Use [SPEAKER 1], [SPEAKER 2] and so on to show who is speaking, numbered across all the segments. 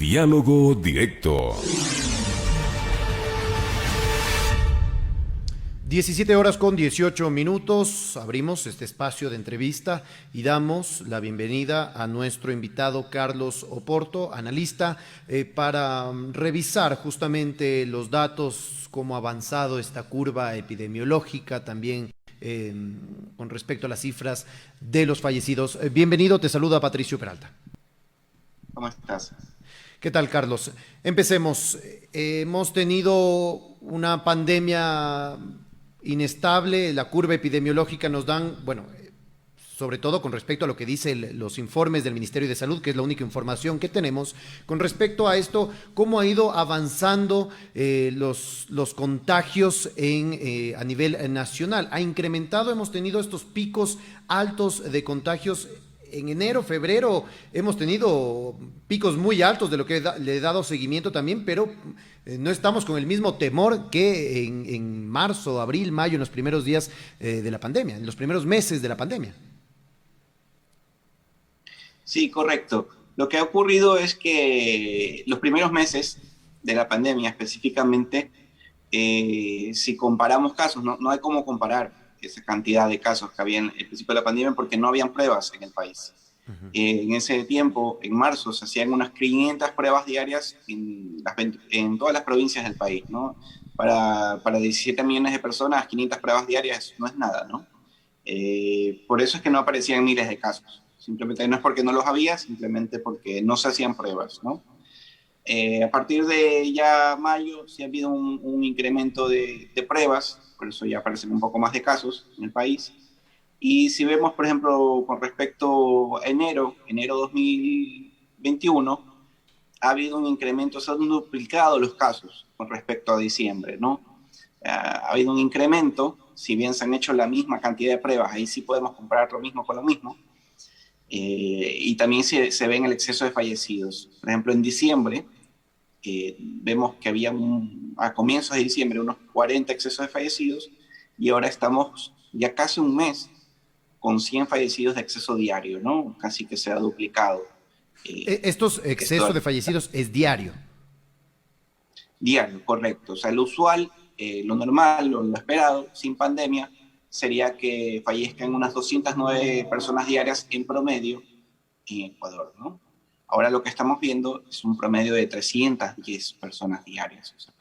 [SPEAKER 1] Diálogo Directo.
[SPEAKER 2] 17:18. Abrimos este espacio de entrevista y damos la bienvenida a nuestro invitado Carlos Oporto, analista, para revisar justamente los datos, cómo ha avanzado esta curva epidemiológica, también con respecto a las cifras de los fallecidos. Bienvenido, te saluda Patricio Peralta.
[SPEAKER 3] ¿Cómo estás?
[SPEAKER 2] ¿Qué tal, Carlos? Empecemos. Hemos tenido una pandemia inestable, la curva epidemiológica nos dan, bueno, sobre todo con respecto a lo que dicen los informes del Ministerio de Salud, que es la única información que tenemos, con respecto a esto, cómo ha ido avanzando los contagios a nivel nacional. Ha incrementado, hemos tenido estos picos altos de contagios. En enero, febrero, hemos tenido picos muy altos de lo que le he dado seguimiento también, pero no estamos con el mismo temor que en marzo, abril, mayo, en los primeros días de la pandemia, en los primeros meses de la pandemia.
[SPEAKER 3] Sí, correcto. Lo que ha ocurrido es que los primeros meses de la pandemia específicamente, si comparamos casos, no hay cómo comparar esa cantidad de casos que había en el principio de la pandemia porque no habían pruebas en el país. En ese tiempo, en marzo, se hacían unas 500 pruebas diarias en todas las provincias del país, ¿no? Para 17 millones de personas, 500 pruebas diarias no es nada, ¿no? Por eso es que no aparecían miles de casos. Simplemente no es porque no los había, simplemente porque no se hacían pruebas, ¿no? A partir de ya mayo sí ha habido un incremento de pruebas, por eso ya aparecen un poco más de casos en el país. Y si vemos, por ejemplo, con respecto a enero 2021, ha habido un incremento, se han duplicado los casos con respecto a diciembre, ¿no? Ha habido un incremento, si bien se han hecho la misma cantidad de pruebas, ahí sí podemos comparar lo mismo con lo mismo. Y también se ve en el exceso de fallecidos. Por ejemplo, en diciembre, vemos que había a comienzos de diciembre unos 40 excesos de fallecidos y ahora estamos ya casi un mes con 100 fallecidos de exceso diario, ¿no? Casi que se ha duplicado.
[SPEAKER 2] Estos excesos de fallecidos es diario.
[SPEAKER 3] Diario, correcto. O sea, lo usual, lo normal, lo esperado, sin pandemia, sería que fallezcan unas 209 personas diarias en promedio en Ecuador, ¿no? Ahora lo que estamos viendo es un promedio de 310 personas diarias, o sea,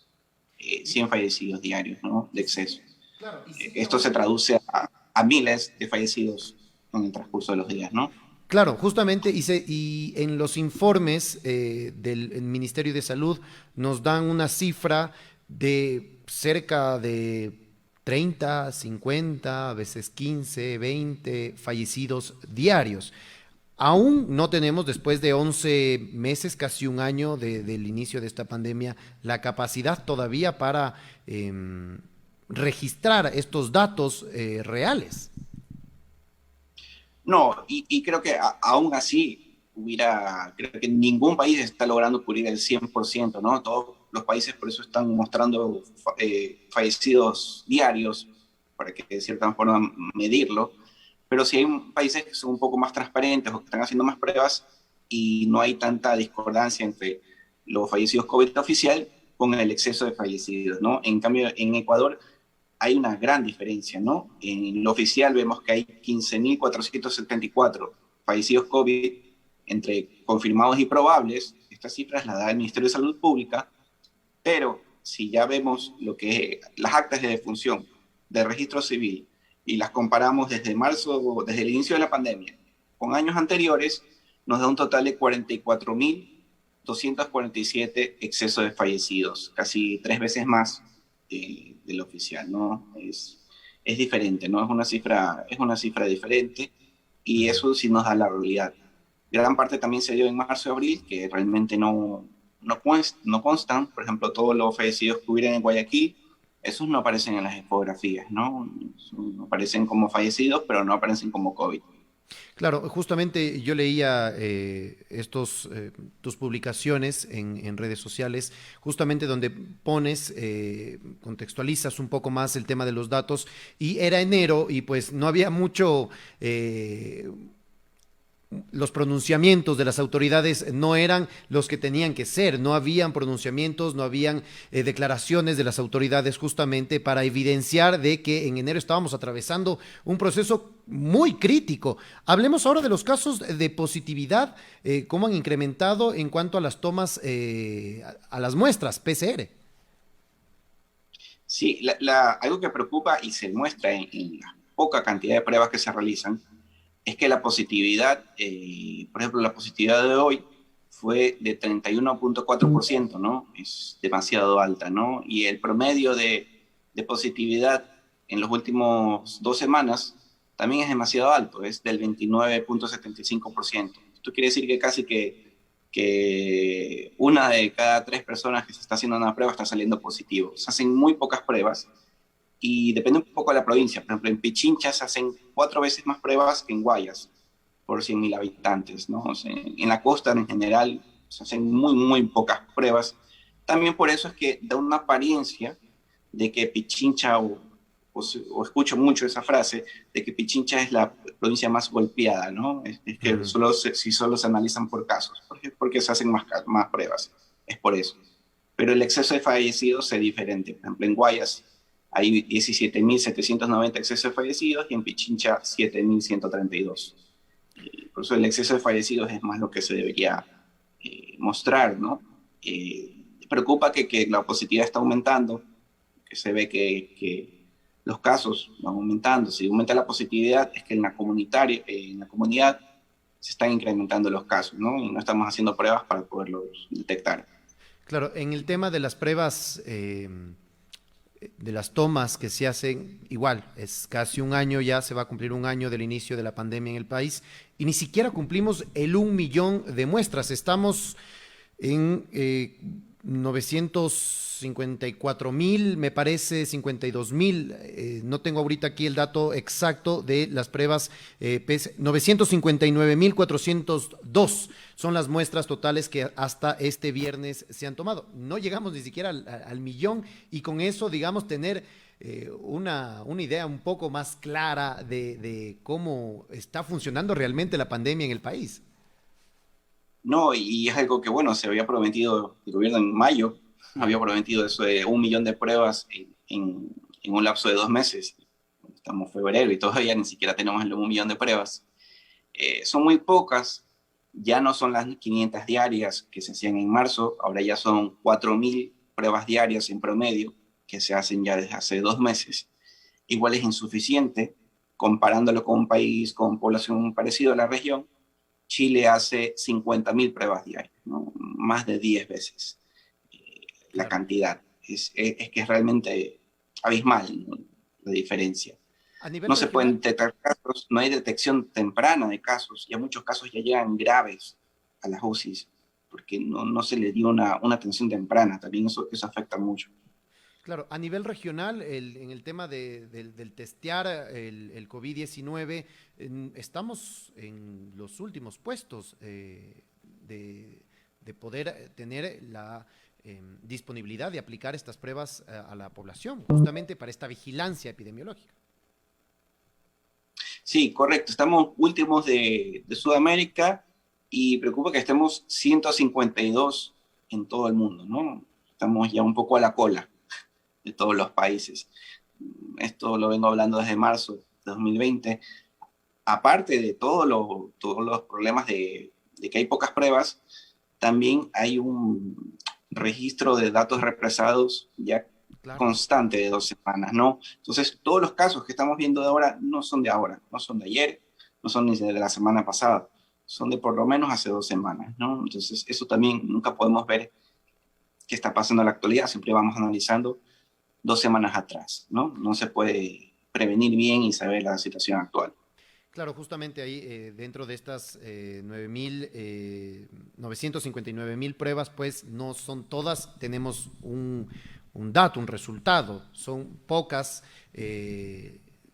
[SPEAKER 3] 100 fallecidos diarios, ¿no? De exceso. Claro, esto se traduce a miles de fallecidos en el transcurso de los días, ¿no?
[SPEAKER 2] Claro, justamente, y en los informes del Ministerio de Salud nos dan una cifra de cerca de 30, 50, a veces 15, 20 fallecidos diarios. Aún no tenemos, después de 11 meses, casi un año del inicio de esta pandemia, la capacidad todavía para registrar estos datos reales.
[SPEAKER 3] No, y creo que aún así creo que ningún país está logrando cubrir el 100%, ¿no? Todos los países por eso están mostrando fallecidos diarios, para que de cierta forma medirlo, pero sí hay países que son un poco más transparentes o que están haciendo más pruebas y no hay tanta discordancia entre los fallecidos COVID oficial con el exceso de fallecidos, ¿no? En cambio, en Ecuador hay una gran diferencia, ¿no? En lo oficial vemos que hay 15.474 fallecidos COVID entre confirmados y probables. Estas cifras las da el Ministerio de Salud Pública, pero si ya vemos lo que las actas de defunción de registro civil y las comparamos desde marzo, desde el inicio de la pandemia, con años anteriores, nos da un total de 44.247 excesos de fallecidos, casi 3 veces más del oficial, ¿no? Es diferente, ¿no? Es una cifra diferente y eso sí nos da la realidad. Gran parte también se dio en marzo y abril, que realmente no constan. Por ejemplo, todos los fallecidos que hubieran en Guayaquil, esos no aparecen en las infografías, ¿no? Aparecen como fallecidos, pero no aparecen como COVID.
[SPEAKER 2] Claro, justamente yo leía tus publicaciones en redes sociales, justamente donde pones, contextualizas un poco más el tema de los datos, y era enero y pues no había mucho los pronunciamientos de las autoridades no eran los que tenían que ser, no habían pronunciamientos, no habían declaraciones de las autoridades justamente para evidenciar de que en enero estábamos atravesando un proceso muy crítico. Hablemos ahora de los casos de positividad, cómo han incrementado en cuanto a las tomas, a las muestras PCR.
[SPEAKER 3] Sí, algo que preocupa y se muestra en la poca cantidad de pruebas que se realizan es que la positividad, por ejemplo, la positividad de hoy fue de 31.4%, ¿no? Es demasiado alta, ¿no? Y el promedio de positividad en los últimos 2 semanas también es demasiado alto, es del 29.75%. Esto quiere decir que casi que una de cada 3 personas que se está haciendo una prueba está saliendo positivo. Se hacen muy pocas pruebas y depende un poco de la provincia. Por ejemplo, en Pichincha se hacen 4 veces más pruebas que en Guayas por 100.000 habitantes, ¿no? O sea, en la costa en general se hacen muy, muy pocas pruebas. También por eso es que da una apariencia de que Pichincha, o escucho mucho esa frase, de que Pichincha es la provincia más golpeada, ¿no? Es que si solo se analizan por casos, porque se hacen más pruebas, es por eso. Pero el exceso de fallecidos es diferente. Por ejemplo, en Guayas hay 17.790 excesos de fallecidos y en Pichincha 7.132. Por eso el exceso de fallecidos es más lo que se debería mostrar, ¿no? Preocupa que la positividad está aumentando, que se ve que los casos van aumentando. Si aumenta la positividad es que en la comunidad se están incrementando los casos, ¿no? Y no estamos haciendo pruebas para poderlos detectar.
[SPEAKER 2] Claro, en el tema de las pruebas, de las tomas que se hacen, igual, es casi un año, ya se va a cumplir un año del inicio de la pandemia en el país y ni siquiera cumplimos el 1 millón de muestras. Estamos en 954.000, me parece 52.000, no tengo ahorita aquí el dato exacto de las pruebas, 959.402 son las muestras totales que hasta este viernes se han tomado. No llegamos ni siquiera al millón y con eso, digamos, tener una idea un poco más clara de cómo está funcionando realmente la pandemia en el país.
[SPEAKER 3] No, y es algo que, bueno, se había prometido el gobierno en mayo, había prometido eso de 1 millón de pruebas en un lapso de 2 meses. Estamos en febrero y todavía ni siquiera tenemos el 1 millón de pruebas. Son muy pocas, ya no son las 500 diarias que se hacían en marzo, ahora ya son 4.000 pruebas diarias en promedio que se hacen ya desde hace 2 meses. Igual es insuficiente, comparándolo con un país con población parecida a la región. Chile hace 50.000 pruebas diarias, ¿no? Más de 10 veces la cantidad. Es que es realmente abismal, ¿no? La diferencia.
[SPEAKER 2] A nivel
[SPEAKER 3] No se
[SPEAKER 2] regional,
[SPEAKER 3] pueden detectar casos, no hay detección temprana de casos, ya muchos casos ya llegan graves a las UCIs, porque no se le dio una atención temprana, también eso afecta mucho.
[SPEAKER 2] claro, a nivel regional, en el tema del testear el COVID-19, estamos en los últimos puestos de poder tener la disponibilidad de aplicar estas pruebas a la población, justamente para esta vigilancia epidemiológica.
[SPEAKER 3] Sí, correcto, estamos últimos de Sudamérica y preocupa que estemos 152 en todo el mundo, ¿no? Estamos ya un poco a la cola de todos los países. Esto lo vengo hablando desde marzo de 2020. Aparte de todos los problemas de que hay pocas pruebas, también hay un registro de datos represados ya
[SPEAKER 2] Claro.
[SPEAKER 3] constante de 2 semanas, ¿no? Entonces, todos los casos que estamos viendo de ahora, no son de ayer, no son ni de la semana pasada, son de por lo menos hace 2 semanas, ¿no? Entonces, eso también nunca podemos ver qué está pasando en la actualidad, siempre vamos analizando 2 semanas atrás, ¿no? No se puede prevenir bien y saber la situación actual.
[SPEAKER 2] Claro, justamente ahí, dentro de estas 959.000 pruebas, pues no son todas, tenemos un dato, un resultado, son pocas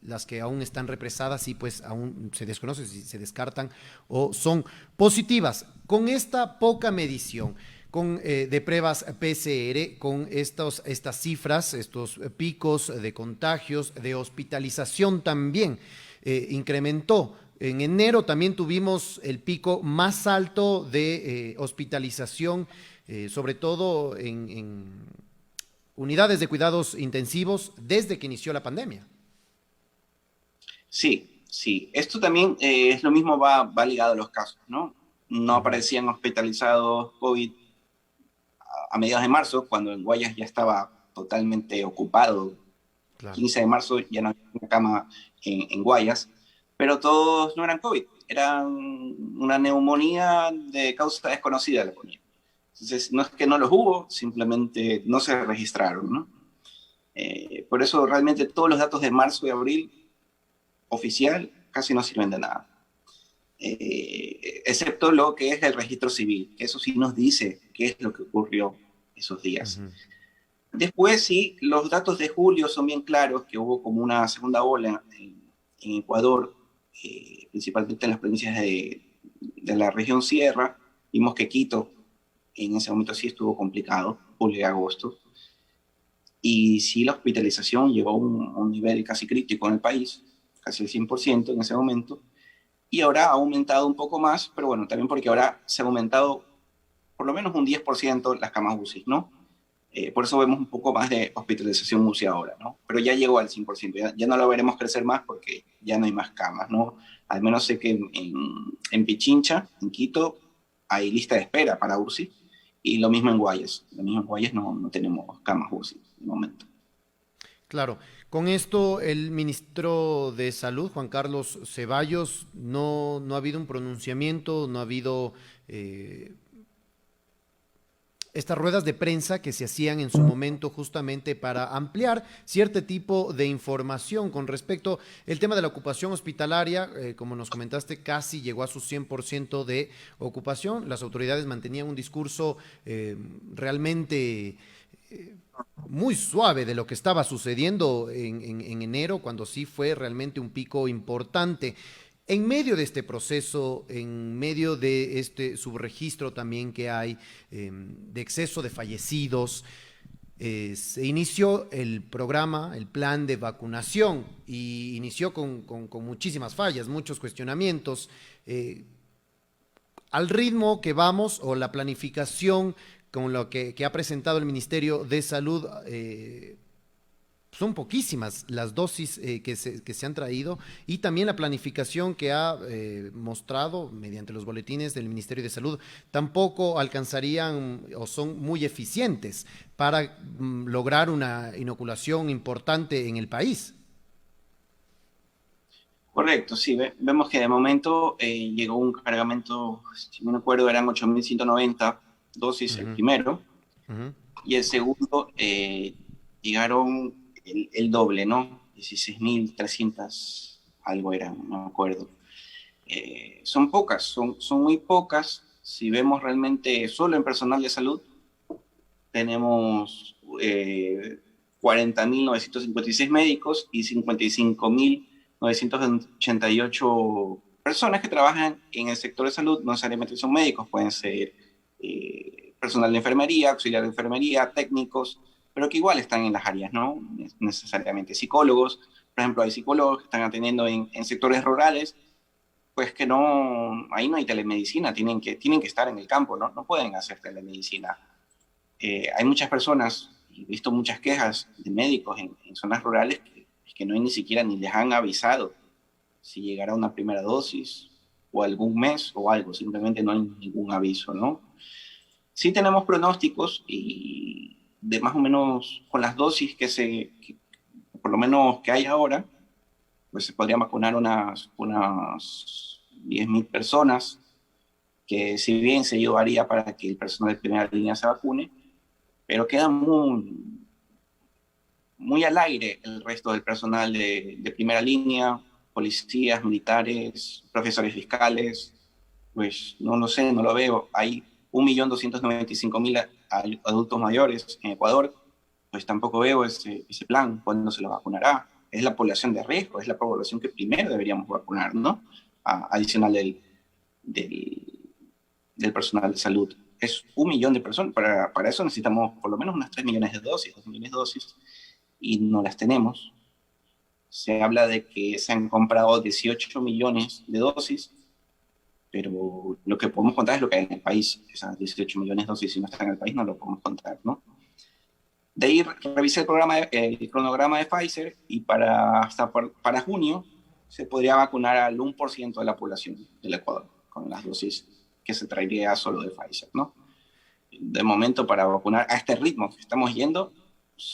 [SPEAKER 2] las que aún están represadas y pues aún se desconoce si se descartan o son positivas. Con esta poca medición, de pruebas PCR, con estas cifras, estos picos de contagios, de hospitalización también, incrementó En enero también tuvimos el pico más alto de hospitalización, sobre todo en unidades de cuidados intensivos desde que inició la pandemia.
[SPEAKER 3] Sí, sí. Esto también es lo mismo, va ligado a los casos, ¿no? No
[SPEAKER 2] Ujú.
[SPEAKER 3] aparecían hospitalizados COVID a mediados de marzo, cuando en Guayas ya estaba totalmente ocupado.
[SPEAKER 2] Claro.
[SPEAKER 3] 15 de marzo ya no había una cama en Guayas, pero todos no eran COVID, eran una neumonía de causa desconocida, le ponía. Entonces, no es que no los hubo, simplemente no se registraron, ¿no? Por eso realmente todos los datos de marzo y abril oficial casi no sirven de nada. Excepto lo que es el registro civil, que eso sí nos dice qué es lo que ocurrió esos días.
[SPEAKER 2] Ujú.
[SPEAKER 3] Después sí, los datos de julio son bien claros, que hubo como una segunda ola en Ecuador, principalmente en las provincias de la región Sierra. Vimos que Quito en ese momento sí estuvo complicado, julio y agosto. Y sí, la hospitalización llegó a un nivel casi crítico en el país, casi el 100% en ese momento. Y ahora ha aumentado un poco más, pero bueno, también porque ahora se ha aumentado por lo menos un 10% las camas UCI, ¿no? Por eso vemos un poco más de hospitalización UCI ahora, ¿no? Pero ya llegó al 100%, ya no lo veremos crecer más porque ya no hay más camas, ¿no? Al menos sé que en Pichincha, en Quito, hay lista de espera para UCI, y lo mismo en Guayas. Lo mismo en Guayas no tenemos camas UCI de momento.
[SPEAKER 2] Claro, con esto el ministro de Salud, Juan Carlos Ceballos, no ha habido un pronunciamiento, no ha habido estas ruedas de prensa que se hacían en su momento justamente para ampliar cierto tipo de información con respecto al tema de la ocupación hospitalaria. Como nos comentaste, casi llegó a su 100% de ocupación. Las autoridades mantenían un discurso realmente muy suave de lo que estaba sucediendo en enero, cuando sí fue realmente un pico importante. En medio de este proceso, en medio de este subregistro también que hay de exceso de fallecidos, se inició el programa, el plan de vacunación, y inició con muchísimas fallas, muchos cuestionamientos. Al ritmo que vamos o la planificación con lo que ha presentado el Ministerio de Salud, son poquísimas las dosis que se han traído, y también la planificación que ha mostrado mediante los boletines del Ministerio de Salud tampoco alcanzarían o son muy eficientes para lograr una inoculación importante en el país.
[SPEAKER 3] Correcto, sí, vemos que de momento llegó un cargamento, si no me acuerdo, eran 8.190 dosis el
[SPEAKER 2] Ujú,
[SPEAKER 3] primero,
[SPEAKER 2] ujú.
[SPEAKER 3] y el segundo llegaron el doble, ¿no? 16.300 algo eran, no me acuerdo. Son pocas, son muy pocas. Si vemos realmente solo en personal de salud, tenemos 40.956 médicos y 55.988 personas que trabajan en el sector de salud. No necesariamente son médicos, pueden ser personal de enfermería, auxiliar de enfermería, técnicos, pero que igual están en las áreas, ¿no? Necesariamente psicólogos. Por ejemplo, hay psicólogos que están atendiendo en sectores rurales, pues que no, ahí no hay telemedicina, tienen que estar en el campo, ¿no? No pueden hacer telemedicina. Hay muchas personas, he visto muchas quejas de médicos en zonas rurales que no hay ni siquiera ni les han avisado si llegará una primera dosis o algún mes o algo, simplemente no hay ningún aviso, ¿no? Sí tenemos pronósticos y de más o menos con las dosis por lo menos que hay ahora, pues se podrían vacunar unas 10.000 personas, que si bien se ayudaría para que el personal de primera línea se vacune, pero queda muy al aire el resto del personal de primera línea, policías, militares, profesores fiscales, pues no lo sé, no lo veo. Hay 1.295.000 adultos mayores en Ecuador, pues tampoco veo ese plan, cuándo se lo vacunará. Es la población de riesgo, es la población que primero deberíamos vacunar, ¿no? Adicional del, del personal de salud. Es 1 millón de personas. Para eso necesitamos por lo menos unas 3 millones de dosis, 2 millones de dosis, y no las tenemos. Se habla de que se han comprado 18 millones de dosis, pero lo que podemos contar es lo que hay en el país. Esas 18 millones de dosis, si no están en el país, no lo podemos contar, ¿no? De ahí revisé el cronograma de Pfizer y para junio se podría vacunar al 1% de la población del Ecuador con las dosis que se traería solo de Pfizer, ¿no? De momento, para vacunar a este ritmo que estamos yendo,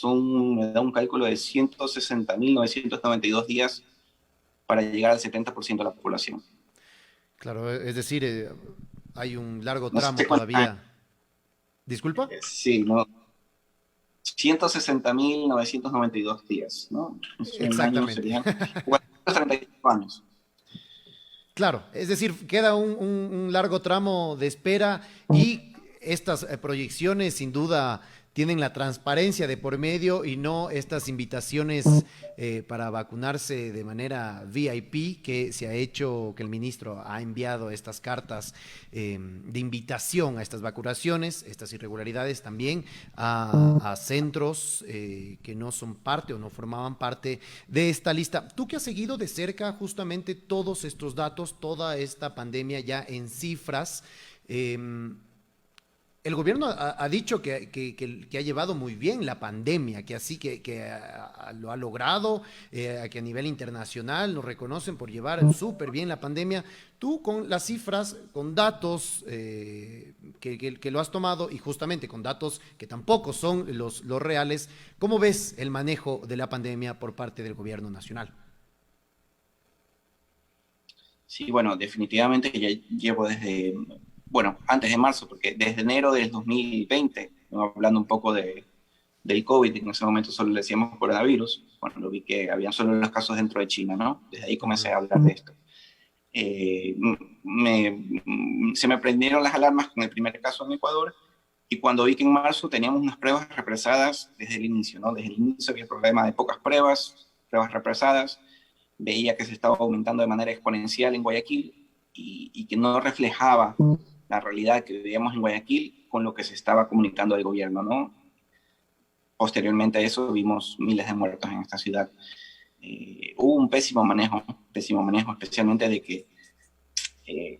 [SPEAKER 3] me da un cálculo de 160.992 días para llegar al 70% de la población.
[SPEAKER 2] Claro, es decir, hay un largo
[SPEAKER 3] No
[SPEAKER 2] tramo
[SPEAKER 3] sé cuánto.
[SPEAKER 2] todavía. ¿Disculpa?
[SPEAKER 3] Sí, ¿no? 160.992 días, ¿no? En años
[SPEAKER 2] Exactamente.
[SPEAKER 3] serían 435 años.
[SPEAKER 2] Claro, es decir, queda un largo tramo de espera y estas proyecciones sin duda tienen la transparencia de por medio y no estas invitaciones para vacunarse de manera VIP que se ha hecho, que el ministro ha enviado estas cartas de invitación a estas vacunaciones, estas irregularidades también a centros que no son parte o no formaban parte de esta lista. Tú que has seguido de cerca justamente todos estos datos, toda esta pandemia ya en cifras, el gobierno ha dicho que ha llevado muy bien la pandemia, que así lo ha logrado, que a nivel internacional nos reconocen por llevar súper bien la pandemia. Tú con las cifras, con datos que lo has tomado y justamente con datos que tampoco son los reales, ¿cómo ves el manejo de la pandemia por parte del gobierno nacional?
[SPEAKER 3] Sí, bueno, definitivamente ya llevo bueno, antes de marzo, porque desde enero del 2020, ¿no? Hablando un poco del COVID, en ese momento solo le decíamos coronavirus, cuando vi que habían solo los casos dentro de China, ¿no? Desde ahí comencé a hablar de esto. Se me prendieron las alarmas con el primer caso en Ecuador, y cuando vi que en marzo teníamos unas pruebas represadas desde el inicio, ¿no? Desde el inicio había el problema de pocas pruebas represadas, veía que se estaba aumentando de manera exponencial en Guayaquil y que no reflejaba la realidad que vivíamos en Guayaquil con lo que se estaba comunicando del gobierno, ¿no? Posteriormente a eso vimos miles de muertos en esta ciudad. Hubo un pésimo manejo, especialmente de que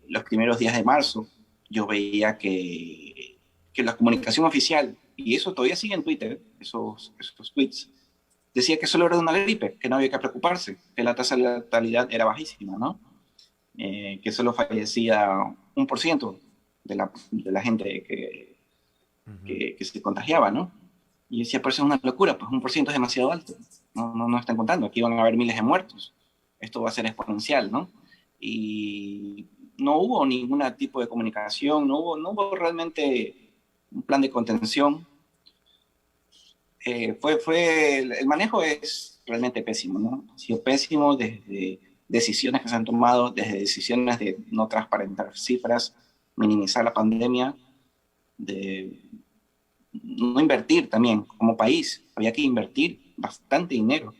[SPEAKER 3] los primeros días de marzo yo veía que la comunicación oficial, y eso todavía sigue en Twitter, esos tweets, decía que solo era una gripe, que no había que preocuparse, que la tasa de letalidad era bajísima, ¿no? Que solo fallecía 1% de la gente que se contagiaba, ¿no? Y yo decía, pero eso es una locura, pues 1% es demasiado alto, no están contando, aquí van a haber miles de muertos, esto va a ser exponencial, ¿no? Y no hubo ningún tipo de comunicación, no hubo realmente un plan de contención. El manejo es realmente pésimo, ¿no? Ha sido pésimo desde decisiones que se han tomado, desde decisiones de no transparentar cifras, minimizar la pandemia, de no invertir también como país. Había que invertir bastante dinero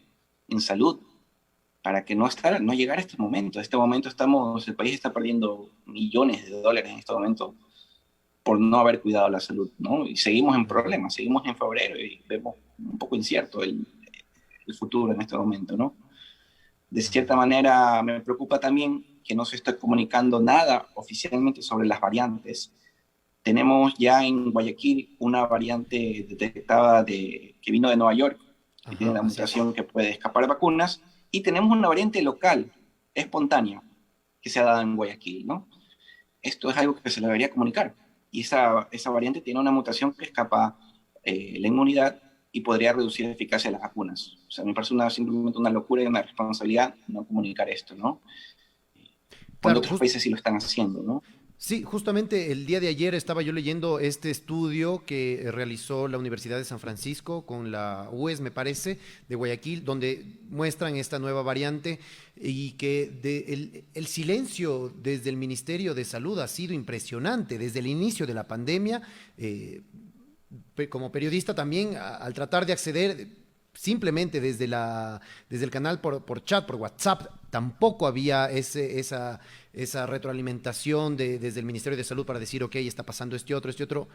[SPEAKER 3] en salud para que no llegar a este momento. En este momento el país está perdiendo millones de dólares en este momento por no haber cuidado la salud, ¿no? Y seguimos en problemas, seguimos en febrero y vemos un poco incierto el futuro en este momento, ¿no? De cierta manera me preocupa también que no se esté comunicando nada oficialmente sobre las variantes. Tenemos ya en Guayaquil una variante detectada que vino de Nueva York, que tiene la mutación que puede escapar de vacunas, y tenemos una variante local, espontánea, que se ha dado en Guayaquil, ¿no? Esto es algo que se le debería comunicar. Y esa variante tiene una mutación que escapa la inmunidad y podría reducir la eficacia de las vacunas. O sea, me parece simplemente una locura y una responsabilidad no comunicar esto, ¿no? Cuando
[SPEAKER 2] Claro,
[SPEAKER 3] otros países sí lo están haciendo, ¿no?
[SPEAKER 2] sí, justamente el día de ayer estaba yo leyendo este estudio que realizó la Universidad de San Francisco con la UES, me parece, de Guayaquil, donde muestran esta nueva variante y que el silencio desde el Ministerio de Salud ha sido impresionante desde el inicio de la pandemia. Como periodista también, al tratar de acceder, simplemente desde el canal por chat, por WhatsApp, tampoco había esa retroalimentación desde el Ministerio de Salud para decir, ok, está pasando este otro.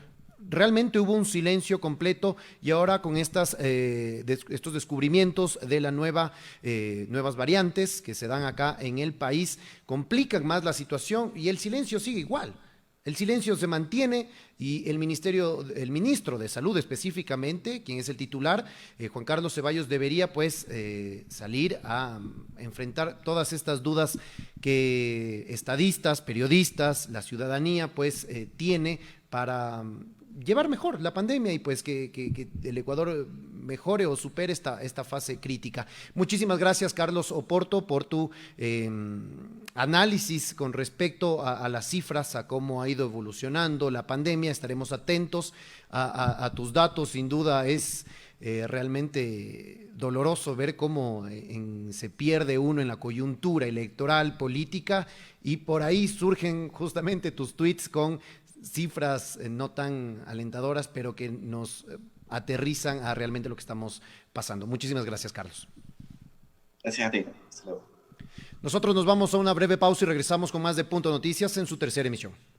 [SPEAKER 2] Realmente hubo un silencio completo y ahora con estos descubrimientos de nuevas variantes que se dan acá en el país, complican más la situación y el silencio sigue igual. El silencio se mantiene y el ministro de Salud específicamente, quien es el titular, Juan Carlos Ceballos, debería pues salir a enfrentar todas estas dudas que estadistas, periodistas, la ciudadanía pues tiene para llevar mejor la pandemia y pues que el Ecuador mejore o supere esta fase crítica. Muchísimas gracias, Carlos Oporto, por tu análisis con respecto a las cifras, a cómo ha ido evolucionando la pandemia. Estaremos atentos a tus datos. Sin duda es realmente doloroso ver cómo se pierde uno en la coyuntura electoral, política, y por ahí surgen justamente tus tweets con cifras no tan alentadoras, pero que nos aterrizan a realmente lo que estamos pasando. Muchísimas gracias, Carlos.
[SPEAKER 3] Gracias a ti. Hasta luego.
[SPEAKER 2] Nosotros nos vamos a una breve pausa y regresamos con más de Punto Noticias en su tercera emisión.